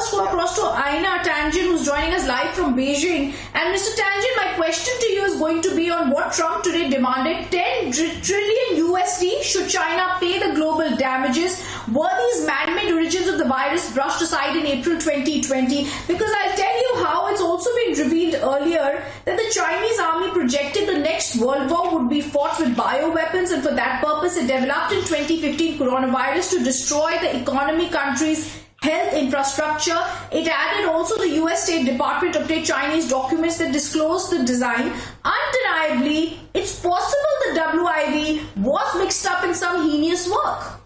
first go across to Aina Tangent, who's joining us live from Beijing. And Mr. Tangent, my question to you is going to be on what Trump today demanded. 10 trillion USD should China pay the global damages. Were these man-made origins of the virus brushed aside in April 2020? Because I'll tell you how it's also been revealed earlier that the Chinese army projected the next world war would be fought with bioweapons, and for that purpose it developed in 2015 coronavirus to destroy the economy, country's health infrastructure. It added also the US State Department obtained Chinese documents that disclosed the design. Undeniably, it's possible the WIV was mixed up in some heinous work.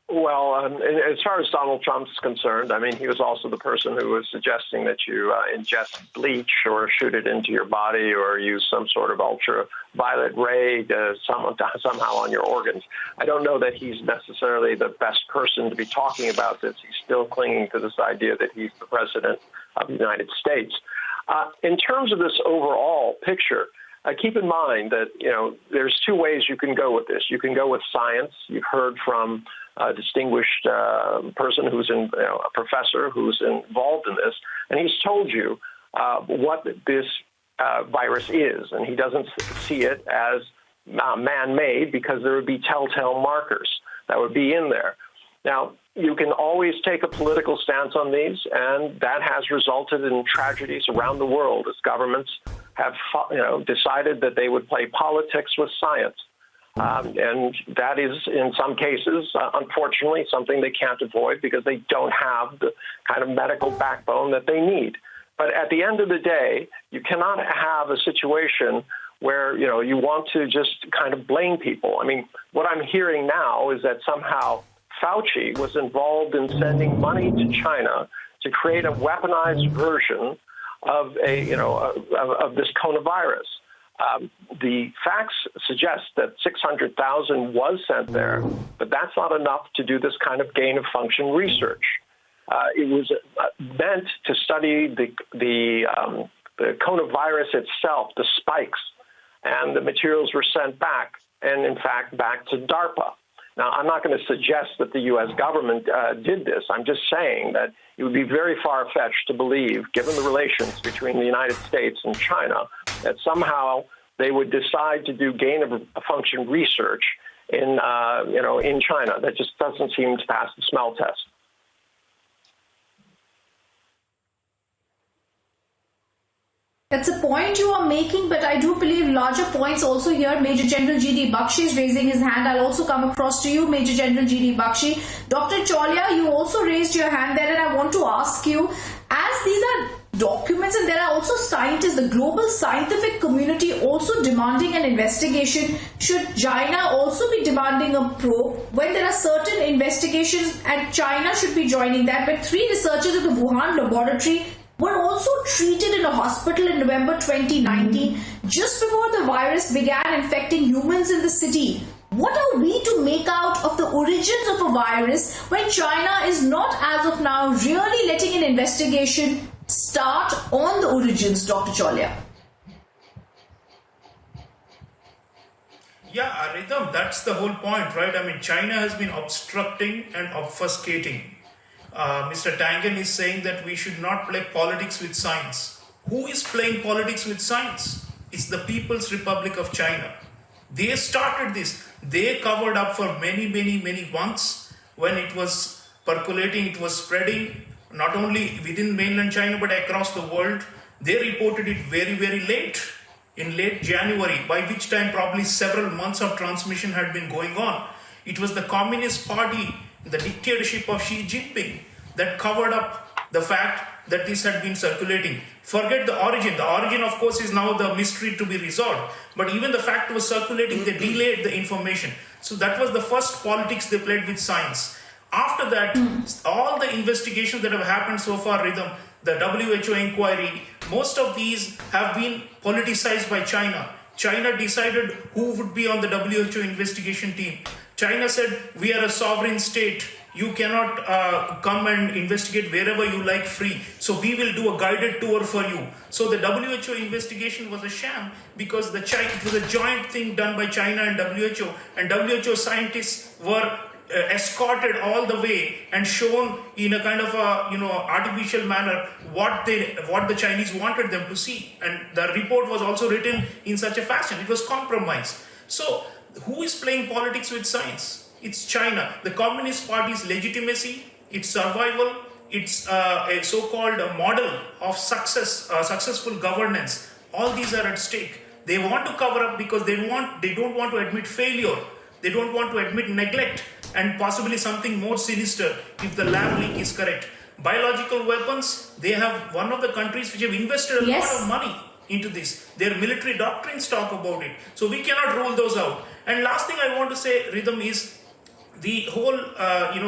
Well, as far as Donald Trump's concerned, I mean, he was also the person who was suggesting that you ingest bleach or shoot it into your body or use some sort of ultraviolet ray to somehow on your organs. I don't know that he's necessarily the best person to be talking about this. He's still clinging to this idea that he's the president of the United States. In terms of this overall picture, keep in mind that, there's two ways you can go with this. You can go with science. You've heard from a distinguished person who's a professor who's involved in this, and he's told you what this virus is, and he doesn't see it as man-made because there would be telltale markers that would be in there. Now, you can always take a political stance on these, and that has resulted in tragedies around the world as governments have decided that they would play politics with science. And that is, in some cases, unfortunately, something they can't avoid because they don't have the kind of medical backbone that they need. But at the end of the day, you cannot have a situation where, you want to just kind of blame people. I mean, what I'm hearing now is that somehow Fauci was involved in sending money to China to create a weaponized version of of this coronavirus. The facts suggest that 600,000 was sent there, but that's not enough to do this kind of gain-of-function research. It was meant to study the coronavirus itself, the spikes, and the materials were sent back, and in fact back to DARPA. Now, I'm not going to suggest that the U.S. government did this. I'm just saying that it would be very far-fetched to believe, given the relations between the United States and China, that somehow they would decide to do gain-of-function research in China. That just doesn't seem to pass the smell test. That's a point you are making, but I do believe larger points also here. Major General G.D. Bakshi is raising his hand. I'll also come across to you, Major General G.D. Bakshi. Dr. Cholia, you also raised your hand there, and I want to ask you, as these are documents and there are also scientists, the global scientific community also demanding an investigation, should China also be demanding a probe when there are certain investigations, and China should be joining that? But 3 researchers at the Wuhan laboratory were also treated in a hospital in November 2019, just before the virus began infecting humans in the city. What are we to make out of the origins of a virus when China is not, as of now, really letting an investigation start on the origins, Dr. Cholia? Yeah, Rhythm, that's the whole point, right? I mean, China has been obstructing and obfuscating. Mr. Tangen is saying that we should not play politics with science. Who is playing politics with science? It's the People's Republic of China. They started this. They covered up for many months when it was percolating, it was spreading, not only within mainland China but across the world. They reported it very late, in late January, by which time probably several months of transmission had been going on. It was the Communist Party, the dictatorship of Xi Jinping, that covered up the fact that this had been circulating. Forget the origin. The origin, of course, is now the mystery to be resolved. But even the fact was circulating, they delayed the information. So that was the first politics they played with science. After that, all the investigations that have happened so far, Rhythm, the WHO inquiry, most of these have been politicized by China. China decided who would be on the WHO investigation team. China said, we are a sovereign state. You cannot come and investigate wherever you like free. So we will do a guided tour for you. So the WHO investigation was a sham because it was a joint thing done by China and WHO. And WHO scientists were escorted all the way and shown in a kind of a artificial manner what the Chinese wanted them to see, and the report was also written in such a fashion. It was compromised. So who is playing politics with science? It's China. The Communist Party's legitimacy, its survival, its a so-called model of successful governance. All these are at stake. They want to cover up because they don't want to admit failure. They don't want to admit neglect and possibly something more sinister if the lab leak is correct. Biological weapons, they have one of the countries which have invested a lot of money into this. Their military doctrines talk about it. So we cannot rule those out. And last thing I want to say, Rhythm, is the whole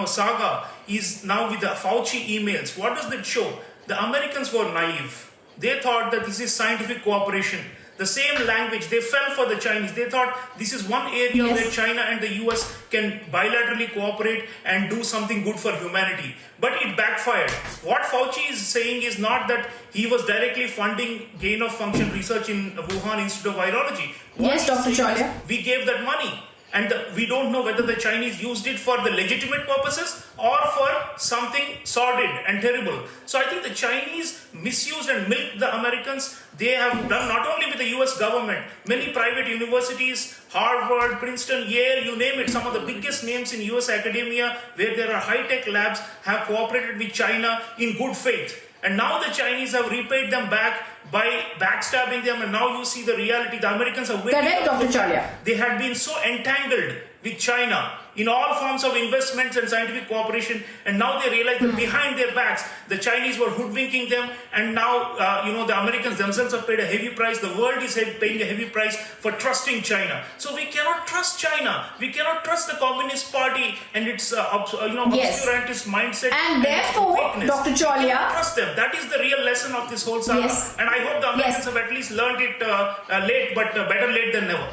saga is now with the Fauci emails. What does that show? The Americans were naive. They thought that this is scientific cooperation. The same language, they fell for the Chinese. They thought this is one area where China and the US can bilaterally cooperate and do something good for humanity. But it backfired. What Fauci is saying is not that he was directly funding gain of function research in Wuhan Institute of Virology. Yes, Dr. Cholia. We gave that money. And we don't know whether the Chinese used it for the legitimate purposes or for something sordid and terrible. So I think the Chinese misused and milked the Americans. They have done not only with the US government, many private universities, Harvard, Princeton, Yale, you name it, some of the biggest names in US academia where there are high-tech labs have cooperated with China in good faith. And now the Chinese have repaid them back by backstabbing them, and now you see the reality. The Americans are waking Correct, up. Dr. Cholia. They had been so entangled with China in all forms of investments and scientific cooperation, and now they realize that behind their backs, the Chinese were hoodwinking them, and now the Americans themselves have paid a heavy price. The world is paying a heavy price for trusting China. So we cannot trust China. We cannot trust the Communist Party and its obscurantist mindset. And therefore, weakness. Dr. We Cholia, cannot trust them. That is the real lesson of this whole saga. Yes. And I hope the Americans have at least learned it late, but better late than never.